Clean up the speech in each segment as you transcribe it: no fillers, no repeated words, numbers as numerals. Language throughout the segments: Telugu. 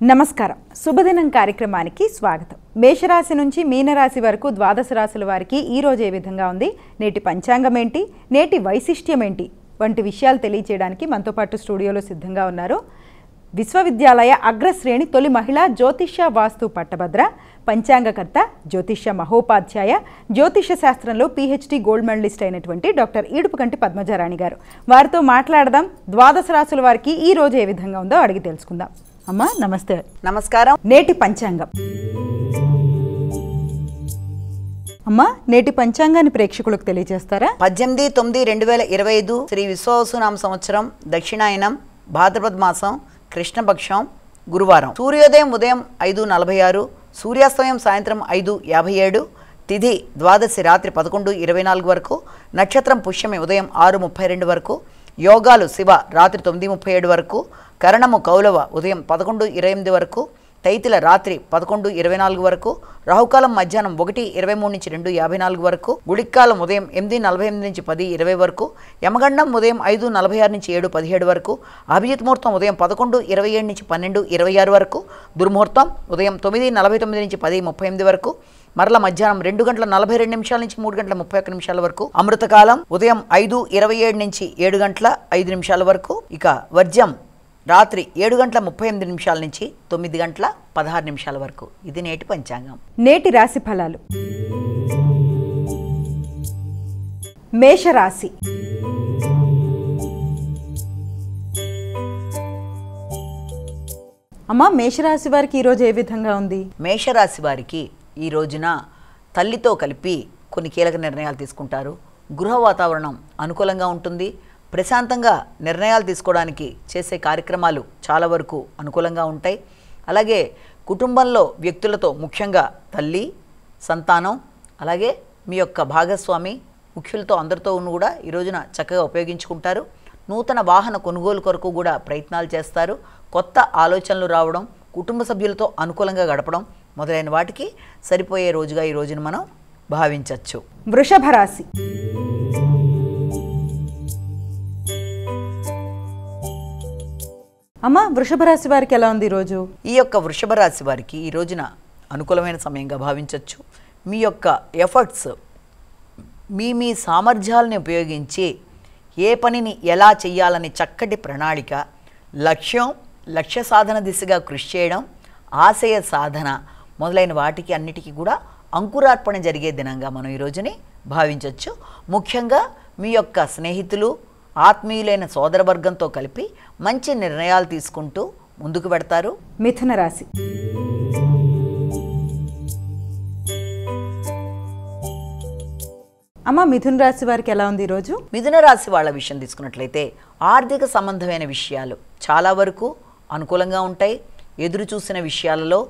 నమస్కారం. శుభదినం కార్యక్రమానికి స్వాగతం. మేషరాశి నుంచి మీనరాశి వరకు ద్వాదశ రాశుల వారికి ఈ రోజు ఏ విధంగా ఉంది, నేటి పంచాంగం ఏంటి, నేటి వైశిష్ట్యం ఏంటి వంటి విషయాలు తెలియజేయడానికి మనతో పాటు స్టూడియోలో సిద్ధంగా ఉన్నారు విశ్వవిద్యాలయ అగ్రశ్రేణి తొలి మహిళా జ్యోతిష్య వాస్తు పట్టభద్ర, పంచాంగకర్త, జ్యోతిష్య మహోపాధ్యాయ, జ్యోతిష శాస్త్రంలో PhD గోల్డ్ మెడలిస్ట్ అయినటువంటి డాక్టర్ ఈడుపుకంటి పద్మజారాణి గారు. వారితో మాట్లాడదాం. ద్వాదశ రాశుల వారికి ఈ రోజు ఏ విధంగా ఉందో అడిగి తెలుసుకుందాం. అమ్మా నమస్తే. నమస్కారం. నేటి పంచాంగం. అమ్మా నేటి పంచాంగాన్ని ప్రేక్షకులకు తెలియజేస్తారా? 18/9/2025 శ్రీ విశ్వావసునామ సంవత్సరం, దక్షిణాయనం, భాద్రపద మాసం, కృష్ణపక్షం, గురువారం. సూర్యోదయం ఉదయం 5:46, సూర్యాస్తమయం సాయంత్రం 5:57, తిథి ద్వాదశి రాత్రి 11:24 వరకు, నక్షత్రం పుష్యమి ఉదయం 6:32 వరకు, యోగాలు శివ రాత్రి 9:37 వరకు, కరణము కౌలవ ఉదయం 11:28 వరకు, తైతిల రాత్రి 11:24 వరకు, రాహుకాలం మధ్యాహ్నం 1:23 నుంచి 2:54 వరకు, గుళిక్కాలం ఉదయం 8:48 నుంచి 10:20 వరకు, యమగండం ఉదయం 5:46 నుంచి 7:17 వరకు, అభిజిత్ ముహూర్తం ఉదయం 11:27 నుంచి 12:26 వరకు, దుర్ముహూర్తం ఉదయం 9:49 నుంచి 10:38 వరకు, మరల మధ్యాహ్నం 2:42 నుంచి 3:31 వరకు, అమృతకాలం ఉదయం 5:27 నుంచి 7:05 వరకు, ఇక వర్జ్యం రాత్రి 7:38 నుంచి 9:16 వరకు. ఇది నేటి పంచాంగం. నేటి రాశి ఫలాలు. మేషరాశి. అమ్మా మేషరాశి వారికి ఈరోజు ఏ విధంగా ఉంది? మేషరాశి వారికి ఈ రోజున తల్లితో కలిపి కొన్ని కీలక నిర్ణయాలు తీసుకుంటారు. గృహ వాతావరణం అనుకూలంగా ఉంటుంది. ప్రశాంతంగా నిర్ణయాలు తీసుకోవడానికి చేసే కార్యక్రమాలు చాలా వరకు అనుకూలంగా ఉంటాయి. అలాగే కుటుంబంలో వ్యక్తులతో, ముఖ్యంగా తల్లి, సంతానం, అలాగే మీ యొక్క భాగస్వామి, ముఖ్యులతో అందరితో కూడా ఈ రోజున చక్కగా ఉపయోగించుకుంటారు. నూతన వాహన కొనుగోలు కొరకు కూడా ప్రయత్నాలు చేస్తారు. కొత్త ఆలోచనలు రావడం, కుటుంబ సభ్యులతో అనుకూలంగా గడపడం మొదలైన వాటికి సరిపోయే రోజుగా ఈ రోజున మనం భావించవచ్చు. వృషభ రాశి. అమ్మ వృషభ రాశి వారికి ఎలా ఉంది ఈరోజు? ఈ యొక్క వృషభ రాశి వారికి ఈ రోజున అనుకూలమైన సమయంగా భావించవచ్చు. మీ యొక్క ఎఫర్ట్స్, మీ సామర్థ్యాలని ఉపయోగించి ఏ పనిని ఎలా చేయాలని చక్కటి ప్రణాళిక, లక్ష్య సాధన దిశగా కృషి చేయడం, ఆశయ సాధన మొదలైన వాటికి అన్నిటికీ కూడా అంకురార్పణ జరిగే దినంగా మనం ఈ రోజుని భావించవచ్చు. ముఖ్యంగా మీ యొక్క స్నేహితులు, ఆత్మీయులైన సోదరవర్గంతో కలిపి మంచి నిర్ణయాలు తీసుకుంటూ ముందుకు పెడతారు. మిథున రాశి. అమ్మ మిథున రాశి వారికి ఎలా ఉంది ఈరోజు? మిథున రాశి వాళ్ళ విషయం తీసుకున్నట్లయితే ఆర్థిక సంబంధమైన విషయాలు చాలా వరకు అనుకూలంగా ఉంటాయి. ఎదురు చూసిన విషయాలలో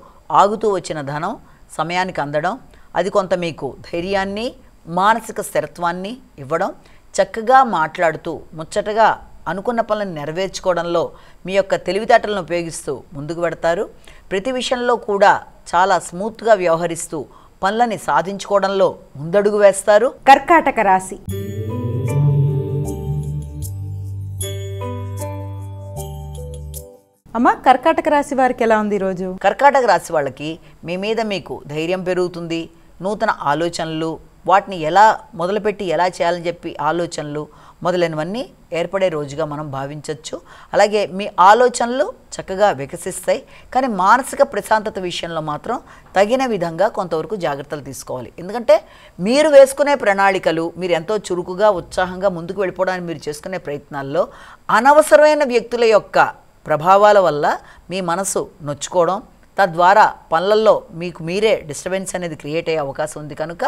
ఆగుతూ వచ్చిన ధనం సమయానికి అందడం, అది కొంత మీకు ధైర్యాన్ని, మానసిక స్థిరత్వాన్ని ఇవ్వడం, చక్కగా మాట్లాడుతూ ముచ్చటగా అనుకున్న పనులను నెరవేర్చుకోవడంలో మీ యొక్క తెలివితేటలను ఉపయోగిస్తూ ముందుకు పెడతారు. ప్రతి విషయంలో కూడా చాలా స్మూత్గా వ్యవహరిస్తూ పనులని సాధించుకోవడంలో ముందడుగు వేస్తారు. కర్కాటక రాశి. అమ్మ కర్కాటక రాశి వారికి ఎలా ఉంది ఈరోజు? కర్కాటక రాశి వాళ్ళకి మీ మీద మీకు ధైర్యం పెరుగుతుంది. నూతన ఆలోచనలు, వాటిని ఎలా మొదలుపెట్టి ఎలా చేయాలని చెప్పి ఆలోచనలు మొదలైనవన్నీ ఏర్పడే రోజుగా మనం భావించవచ్చు. అలాగే మీ ఆలోచనలు చక్కగా వికసిస్తాయి. కానీ మానసిక ప్రశాంతత విషయంలో మాత్రం తగిన విధంగా కొంతవరకు జాగ్రత్తలు తీసుకోవాలి. ఎందుకంటే మీరు వేసుకునే ప్రణాళికలు, మీరు ఎంతో చురుకుగా, ఉత్సాహంగా ముందుకు వెళ్ళిపోవడానికి మీరు చేసుకునే ప్రయత్నాల్లో అనవసరమైన వ్యక్తుల యొక్క ప్రభావాల వల్ల మీ మనసు నొచ్చుకోవడం, తద్వారా పనులలో మీకు మీరే డిస్టర్బెన్స్ అనేది క్రియేట్ అయ్యే అవకాశం ఉంది. కనుక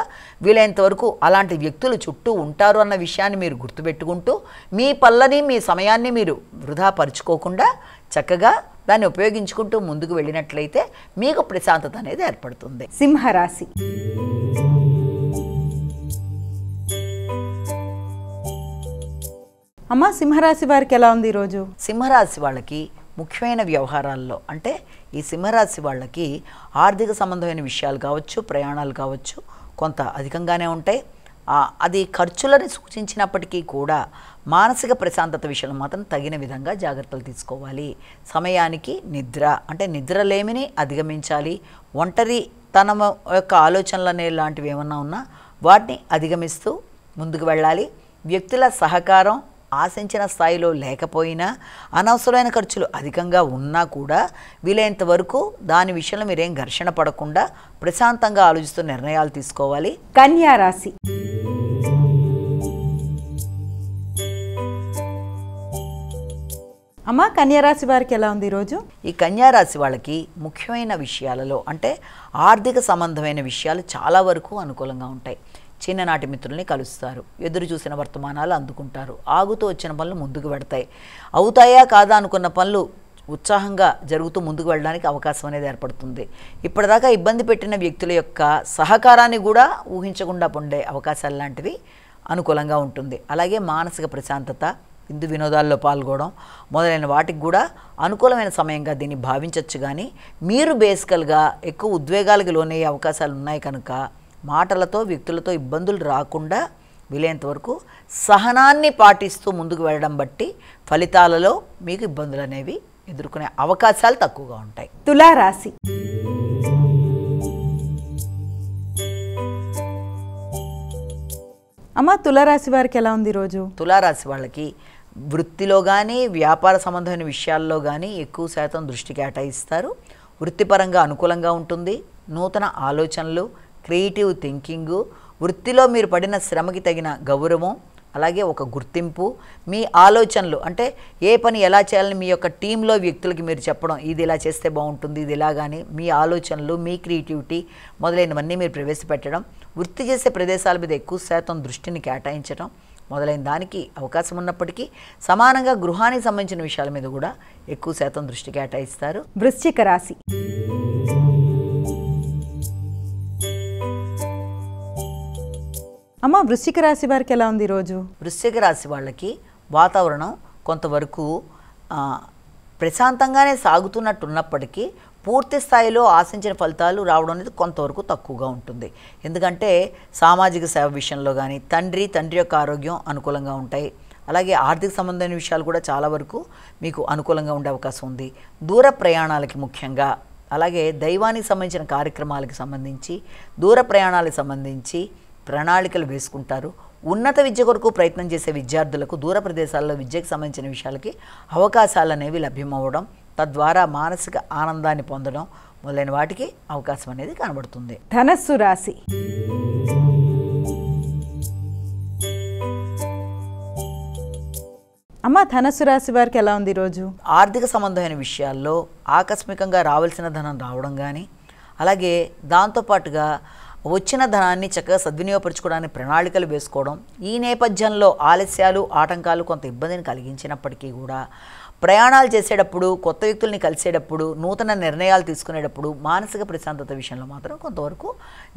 వీలైనంత వరకు అలాంటి వ్యక్తులు చుట్టూ ఉంటారు అన్న విషయాన్ని మీరు గుర్తుపెట్టుకుంటూ మీ పనులని, మీ సమయాన్ని మీరు వృధా పరుచుకోకుండా చక్కగా దాన్ని ఉపయోగించుకుంటూ ముందుకు వెళ్ళినట్లయితే మీకు ప్రశాంతత అనేది ఏర్పడుతుంది. సింహరాశి. అమ్మ సింహరాశి వారికి ఎలా ఉంది ఈరోజు? సింహరాశి వాళ్ళకి ముఖ్యమైన వ్యవహారాల్లో, అంటే ఈ సింహరాశి వాళ్ళకి ఆర్థిక సంబంధమైన విషయాలు కావచ్చు, ప్రయాణాలు కావచ్చు కొంత అధికంగానే ఉంటాయి. అది ఖర్చులను సూచించినప్పటికీ కూడా మానసిక ప్రశాంతత విషయంలో మాత్రం తగిన విధంగా జాగ్రత్తలు తీసుకోవాలి. సమయానికి నిద్ర, అంటే నిద్రలేమిని అధిగమించాలి. ఒంటరితనం యొక్క ఆలోచనలు అనే లాంటివి ఏమన్నా ఉన్నా వాటిని అధిగమిస్తూ ముందుకు వెళ్ళాలి. వ్యక్తుల సహకారం ఆశించిన స్థాయిలో లేకపోయినా, అనవసరమైన ఖర్చులు అధికంగా ఉన్నా కూడా వీలైనంత వరకు దాని విషయంలో మీరేం ఘర్షణ పడకుండా ప్రశాంతంగా ఆలోచిస్తూ నిర్ణయాలు తీసుకోవాలి. కన్యా రాశి. అమ్మ, కన్యా రాశి వారికి ఎలా ఉంది ఈరోజు? ఈ కన్యా రాశి వాళ్ళకి ముఖ్యమైన విషయాలలో అంటే ఆర్థిక సంబంధమైన విషయాలు చాలా వరకు అనుకూలంగా ఉంటాయి. చిన్ననాటి మిత్రుల్ని కలుస్తారు, ఎదురు చూసిన వర్తమానాలు అందుకుంటారు, ఆగుతూ వచ్చిన పనులు ముందుకు పెడతాయి, అవుతాయా కాదా అనుకున్న పనులు ఉత్సాహంగా జరుగుతూ ముందుకు వెళ్ళడానికి అవకాశం అనేది ఏర్పడుతుంది. ఇప్పటిదాకా ఇబ్బంది పెట్టిన వ్యక్తుల యొక్క సహకారాన్ని కూడా ఊహించకుండా పొందే అవకాశాలు లాంటివి అనుకూలంగా ఉంటుంది. అలాగే మానసిక ప్రశాంతత, విందు వినోదాల్లో పాల్గొనడం మొదలైన వాటికి కూడా అనుకూలమైన సమయంగా దీన్ని భావించవచ్చు. కానీ మీరు బేసికల్గా ఎక్కువ ఉద్వేగాలకు లోనయ్యే అవకాశాలు ఉన్నాయి కనుక మాటలతో వ్యక్తులతో ఇబ్బందులు రాకుండా వీలైనంత వరకు సహనాన్ని పాటిస్తూ ముందుకు వెళ్ళడం బట్టి ఫలితాలలో మీకు ఇబ్బందులు అనేవి ఎదుర్కొనే అవకాశాలు తక్కువగా ఉంటాయి. తులారాశి. అమ్మ, తులారాశి వారికి ఎలా ఉంది ఈరోజు? తులారాశి వాళ్ళకి వృత్తిలో కానీ వ్యాపార సంబంధమైన విషయాల్లో కానీ ఎక్కువ శాతం దృష్టి కేటాయిస్తారు. వృత్తిపరంగా అనుకూలంగా ఉంటుంది. నూతన ఆలోచనలు, క్రియేటివ్ థింకింగు, వృత్తిలో మీరు పడిన శ్రమకి తగిన గౌరవం, అలాగే ఒక గుర్తింపు, మీ ఆలోచనలు అంటే ఏ పని ఎలా చేయాలని మీ యొక్క టీంలో వ్యక్తులకి మీరు చెప్పడం, ఇది ఇలా చేస్తే బాగుంటుంది, ఇది ఇలా, కానీ మీ ఆలోచనలు, మీ క్రియేటివిటీ మొదలైనవన్నీ మీరు ప్రవేశపెట్టడం, వృత్తి చేసే ప్రదేశాల మీద ఎక్కువ శాతం దృష్టిని కేటాయించడం మొదలైన దానికి అవకాశం ఉన్నప్పటికీ సమానంగా గృహానికి సంబంధించిన విషయాల మీద కూడా ఎక్కువ శాతం దృష్టి కేటాయిస్తారు. వృశ్చిక రాశి. అమ్మ, వృశ్చిక రాశి వారికి ఎలా ఉంది ఈరోజు? వృశ్చిక రాశి వాళ్ళకి వాతావరణం కొంతవరకు ప్రశాంతంగానే సాగుతున్నట్టున్నప్పటికీ పూర్తి స్థాయిలో ఆశించిన ఫలితాలు రావడం అనేది కొంతవరకు తక్కువగా ఉంటుంది. ఎందుకంటే సామాజిక సేవ విషయంలో కానీ తండ్రి యొక్క ఆరోగ్యం అనుకూలంగా ఉంటాయి. అలాగే ఆర్థిక సంబంధమైన విషయాలు కూడా చాలా వరకు మీకు అనుకూలంగా ఉండే అవకాశం ఉంది. దూర ప్రయాణాలకి ముఖ్యంగా, అలాగే దైవానికి సంబంధించిన కార్యక్రమాలకు సంబంధించి, దూర ప్రయాణాలకు సంబంధించి ప్రణాళికలు వేసుకుంటారు. ఉన్నత విద్య కొరకు ప్రయత్నం చేసే విద్యార్థులకు దూర ప్రదేశాల్లో విద్యకు సంబంధించిన విషయాలకి అవకాశాలు అనేవి లభ్యమవ్వడం, తద్వారా మానసిక ఆనందాన్ని పొందడం మొదలైన వాటికి అవకాశం అనేది కనబడుతుంది. ధనస్సు రాశి. అమ్మ, ధనస్సు రాశి వారికి ఎలా ఉంది ఈరోజు? ఆర్థిక సంబంధమైన విషయాల్లో ఆకస్మికంగా రావాల్సిన ధనం రావడం కానీ, అలాగే దాంతోపాటుగా వచ్చిన ధనాన్ని చక్కగా సద్వినియోగపరచుకోవడానికి ప్రణాళికలు వేసుకోవడం, ఈ నేపథ్యంలో ఆలస్యాలు, ఆటంకాలు కొంత ఇబ్బందిని కలిగించినప్పటికీ కూడా ప్రయాణాలు చేసేటప్పుడు, కొత్త వ్యక్తుల్ని కలిసేటప్పుడు, నూతన నిర్ణయాలు తీసుకునేటప్పుడు మానసిక ప్రశాంతత విషయంలో మాత్రం కొంతవరకు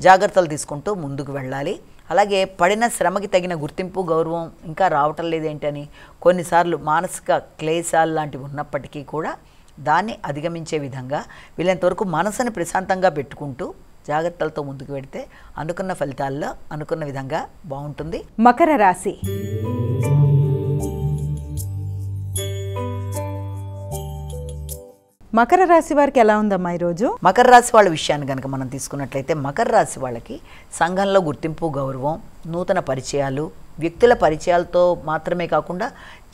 జాగ్రత్తలు తీసుకుంటూ ముందుకు వెళ్ళాలి. అలాగే పడిన శ్రమకి తగిన గుర్తింపు, గౌరవం ఇంకా రావటం లేదేంటని కొన్నిసార్లు మానసిక క్లేశాలు లాంటివి ఉన్నప్పటికీ కూడా దాన్ని అధిగమించే విధంగా వీళ్ళంతవరకు మనసుని ప్రశాంతంగా పెట్టుకుంటూ జాగ్రత్తలతో ముందుకు పెడితే అనుకున్న ఫలితాల్లో అనుకున్న విధంగా బాగుంటుంది. మకర రాశి. మకర రాశి వారికి ఎలా ఉందమ్మా ఈరోజు? మకర రాశి వాళ్ళ విషయాన్ని కనుక మనం తీసుకున్నట్లయితే మకర రాశి వాళ్ళకి సంఘంలో గుర్తింపు, గౌరవం, నూతన పరిచయాలు, వ్యక్తుల పరిచయాలతో మాత్రమే కాకుండా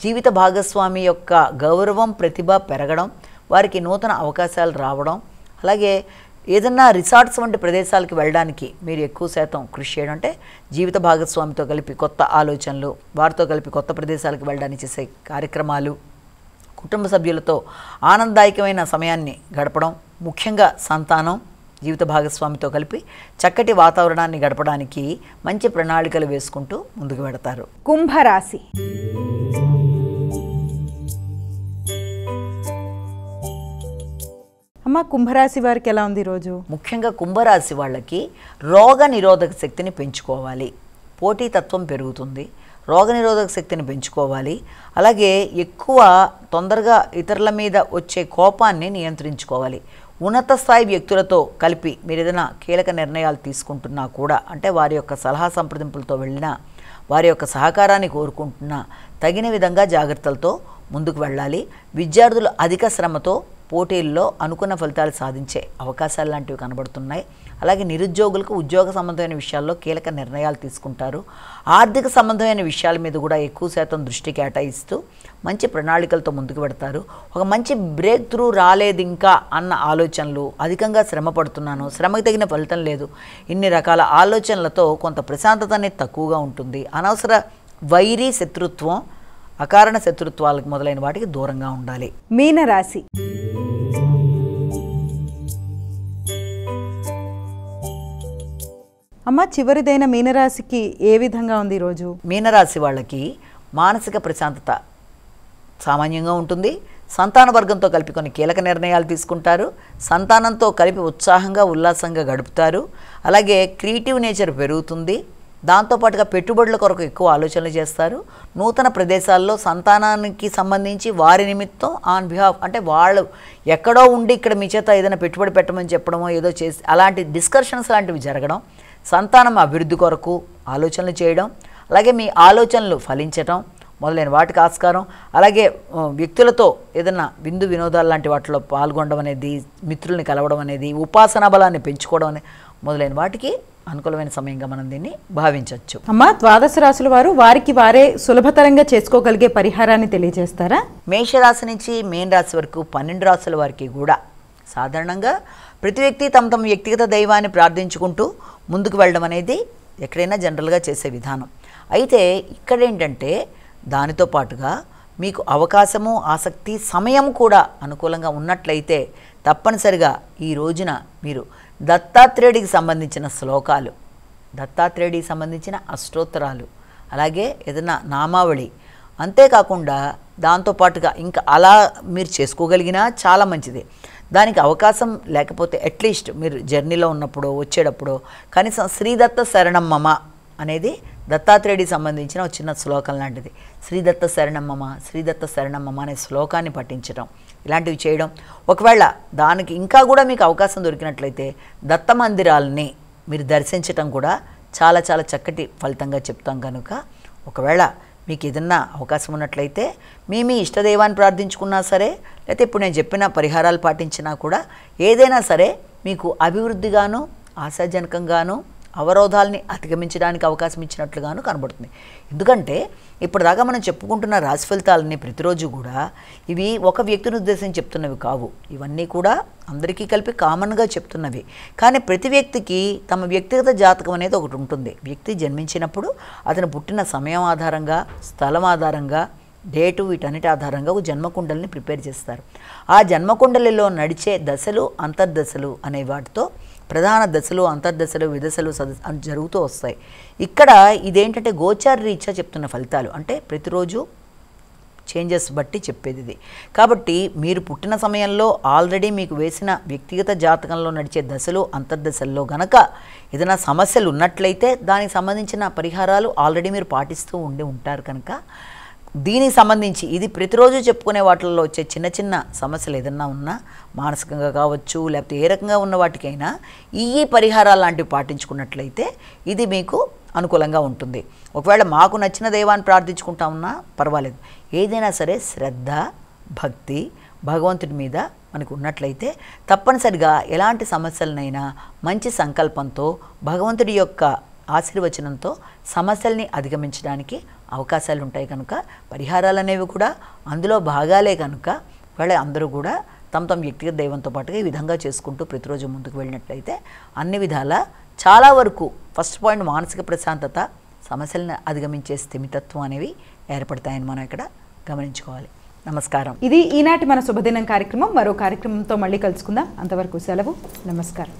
జీవిత భాగస్వామి యొక్క గౌరవం, ప్రతిభ పెరగడం, వారికి నూతన అవకాశాలు రావడం, అలాగే ఏదన్నా రిసార్ట్స్ వంటి ప్రదేశాలకు వెళ్ళడానికి మీరు ఎక్కువ శాతం కృషి చేయడం, అంటే జీవిత భాగస్వామితో కలిపి కొత్త ఆలోచనలు, వారితో కలిపి కొత్త ప్రదేశాలకు వెళ్ళడానికి చేసే కార్యక్రమాలు, కుటుంబ సభ్యులతో ఆనందదాయకమైన సమయాన్ని గడపడం, ముఖ్యంగా సంతానం, జీవిత భాగస్వామితో కలిపి చక్కటి వాతావరణాన్ని గడపడానికి మంచి ప్రణాళికలు వేసుకుంటూ ముందుకు వెడతారు. కుంభరాశి. అమ్మ, కుంభరాశి వారికి ఎలా ఉంది ఈరోజు? ముఖ్యంగా కుంభరాశి వాళ్ళకి రోగ నిరోధక శక్తిని పెంచుకోవాలి. పోటీతత్వం పెరుగుతుంది, రోగనిరోధక శక్తిని పెంచుకోవాలి. అలాగే ఎక్కువ తొందరగా ఇతరుల మీద వచ్చే కోపాన్ని నియంత్రించుకోవాలి. ఉన్నత స్థాయి వ్యక్తులతో కలిపి మీరు ఏదైనా కీలక నిర్ణయాలు తీసుకుంటున్నా కూడా, అంటే వారి యొక్క సలహా సంప్రదింపులతో వెళ్ళినా, వారి యొక్క సహకారాన్ని కోరుకుంటున్నా తగిన విధంగా జాగ్రత్తలతో ముందుకు వెళ్ళాలి. విద్యార్థులు అధిక శ్రమతో పోటీల్లో అనుకున్న ఫలితాలు సాధించే అవకాశాలు లాంటివి కనబడుతున్నాయి. అలాగే నిరుద్యోగులకు ఉద్యోగ సంబంధమైన విషయాల్లో కీలక నిర్ణయాలు తీసుకుంటారు. ఆర్థిక సంబంధమైన విషయాల మీద కూడా ఎక్కువ శాతం దృష్టి కేటాయిస్తూ మంచి ప్రణాళికలతో ముందుకు పెడతారు. ఒక మంచి బ్రేక్ త్రూ రాలేదు ఇంకా అన్న ఆలోచనలు, అధికంగా శ్రమ పడుతున్నాను, శ్రమకు తగిన ఫలితం లేదు, ఇన్ని రకాల ఆలోచనలతో కొంత ప్రశాంతత అనేది తక్కువగా ఉంటుంది. అనవసర వైరీ శత్రుత్వం, అకారణ శత్రుత్వాలకు మొదలైన వాటికి దూరంగా ఉండాలి. మీనరాశి. అమ్మ, చివరిదైన మీనరాశికి ఏ విధంగా ఉంది ఈరోజు? మీనరాశి వాళ్ళకి మానసిక ప్రశాంతత సామాన్యంగా ఉంటుంది. సంతాన వర్గంతో కలిపి కొన్ని కీలక నిర్ణయాలు తీసుకుంటారు. సంతానంతో కలిపి ఉత్సాహంగా ఉల్లాసంగా గడుపుతారు. అలాగే క్రియేటివ్ నేచర్ పెరుగుతుంది. దాంతోపాటుగా పెట్టుబడుల కొరకు ఎక్కువ ఆలోచనలు చేస్తారు. నూతన ప్రదేశాల్లో సంతానానికి సంబంధించి వారి నిమిత్తం ఆన్ బిహాఫ్, అంటే వాళ్ళు ఎక్కడో ఉండి ఇక్కడ మీ చేత ఏదైనా పెట్టుబడి పెట్టమని చెప్పడమో ఏదో చేసి అలాంటి డిస్కషన్స్ లాంటివి జరగడం, సంతానం అభివృద్ధి కొరకు ఆలోచనలు చేయడం, అలాగే మీ ఆలోచనలు ఫలించడం మొదలైన వాటికి ఆస్కారం. అలాగే వ్యక్తులతో ఏదైనా విందు వినోదాలు లాంటి వాటిలో పాల్గొనడం అనేది, మిత్రుల్ని కలవడం అనేది, ఉపాసనా బలాన్ని పెంచుకోవడం అనేది మొదలైన వాటికి అనుకూలమైన సమయంగా మనం దీన్ని భావించవచ్చు. అమ్మ, ద్వాదశ రాశుల వారు వారికి వారే సులభతరంగా చేసుకోగలిగే పరిహారాన్ని తెలియజేస్తారా? మేషరాశి నుంచి మీన రాశి వరకు 12 రాశుల వారికి కూడా సాధారణంగా ప్రతి వ్యక్తి తమ తమ వ్యక్తిగత దైవాన్ని ప్రార్థించుకుంటూ ముందుకు వెళ్ళడం అనేది ఎక్కడైనా జనరల్గా చేసే విధానం. అయితే ఇక్కడ ఏంటంటే దానితో పాటుగా మీకు అవకాశము, ఆసక్తి, సమయం కూడా అనుకూలంగా ఉన్నట్లయితే తప్పనిసరిగా ఈ రోజున మీరు దత్తాత్రేయుడికి సంబంధించిన శ్లోకాలు, దత్తాత్రేయుడికి సంబంధించిన అష్టోత్తరాలు, అలాగే ఏదైనా నామావళి, అంతేకాకుండా దాంతోపాటుగా ఇంకా అలా మీరు చేసుకోగలిగినా చాలా మంచిది. దానికి అవకాశం లేకపోతే అట్లీస్ట్ మీరు జర్నీలో ఉన్నప్పుడు వచ్చేటప్పుడు కనీసం శ్రీదత్త శరణం మమ అనేది దత్తాత్రేయుడికి సంబంధించిన ఒక చిన్న శ్లోకం లాంటిది. శ్రీదత్త శరణం మమ, శ్రీదత్త శరణం మమ అనే శ్లోకాన్ని పఠించడం, ఇలాంటివి చేయడం. ఒకవేళ దానికి ఇంకా కూడా మీకు అవకాశం దొరికినట్లయితే దత్త మందిరాలని మీరు దర్శించడం కూడా చాలా చాలా చక్కటి ఫలితంగా చెప్తాం. కనుక ఒకవేళ మీకు ఏదన్నా అవకాశం ఉన్నట్లయితే మీ ఇష్టదైవాన్ని ప్రార్థించుకున్నా సరే, లేకపోతే ఇప్పుడు నేను చెప్పిన పరిహారాలు పాటించినా కూడా ఏదైనా సరే మీకు అభివృద్ధిగాను, ఆశాజనకంగాను, అవరోధాలని అధిగమించడానికి అవకాశం ఇచ్చినట్లుగాను కనబడుతుంది. ఎందుకంటే ఇప్పటిదాకా మనం చెప్పుకుంటున్న రాశి ఫలితాలన్నీ ప్రతిరోజు కూడా ఇవి ఒక వ్యక్తిని ఉద్దేశించి చెప్తున్నవి కావు. ఇవన్నీ కూడా అందరికీ కలిపి కామన్గా చెప్తున్నవి. కానీ ప్రతి వ్యక్తికి తమ వ్యక్తిగత జాతకం అనేది ఒకటి ఉంటుంది. వ్యక్తి జన్మించినప్పుడు అతను పుట్టిన సమయం ఆధారంగా, స్థలం ఆధారంగా, డేటు, వీటన్నిటి ఆధారంగా ఒక జన్మకుండలిని ప్రిపేర్ చేస్తారు. ఆ జన్మకుండలిలో నడిచే దశలు, అంతర్దశలు అనే వాటితో ప్రధాన దశలు, అంతర్దశలు, విదశలు జరుగుతూ వస్తాయి. ఇక్కడ ఇదేంటంటే గోచార రీత్యా చెప్తున్న ఫలితాలు, అంటే ప్రతిరోజు చేంజెస్ బట్టి చెప్పేది ఇది. కాబట్టి మీరు పుట్టిన సమయంలో ఆల్రెడీ మీకు వేసిన వ్యక్తిగత జాతకంలో నడిచే దశలు, అంతర్దశల్లో గనక ఏదైనా సమస్యలు ఉన్నట్లయితే దానికి సంబంధించిన పరిహారాలు ఆల్రెడీ మీరు పాటిస్తూ ఉంటారు. కనుక దీనికి సంబంధించి ఇది ప్రతిరోజు చెప్పుకునే వాటిల్లో వచ్చే చిన్న చిన్న సమస్యలు ఏదన్నా ఉన్నా, మానసికంగా కావచ్చు లేకపోతే ఏ రకంగా ఉన్న వాటికైనా ఈ పరిహారాలు లాంటివి పాటించుకున్నట్లయితే ఇది మీకు అనుకూలంగా ఉంటుంది. ఒకవేళ మాకు నచ్చిన దైవాన్ని ప్రార్థించుకుంటా ఉన్నా పర్వాలేదు. ఏదైనా సరే శ్రద్ధ, భక్తి భగవంతుడి మీద మనకు ఉన్నట్లయితే తప్పనిసరిగా ఎలాంటి సమస్యలనైనా మంచి సంకల్పంతో, భగవంతుడి యొక్క ఆశీర్వచనంతో సమస్యల్ని అధిగమించడానికి అవకాశాలు ఉంటాయి. కనుక పరిహారాలు అనేవి కూడా అందులో భాగాలే. కనుక వాళ్ళ అందరూ కూడా తమ తమ వ్యక్తిగత దైవంతో పాటుగా ఈ విధంగా చేసుకుంటూ ప్రతిరోజు ముందుకు వెళ్ళినట్లయితే అన్ని విధాల చాలా వరకు ఫస్ట్ పాయింట్ మానసిక ప్రశాంతత, సమస్యలను అధిగమించే స్థిమితత్వం అనేవి ఏర్పడతాయని మనం ఇక్కడ గమనించుకోవాలి. నమస్కారం. ఇది ఈనాటి మన శుభదినం కార్యక్రమం. మరో కార్యక్రమంతో మళ్ళీ కలుసుకుందాం. అంతవరకు సెలవు. నమస్కారం.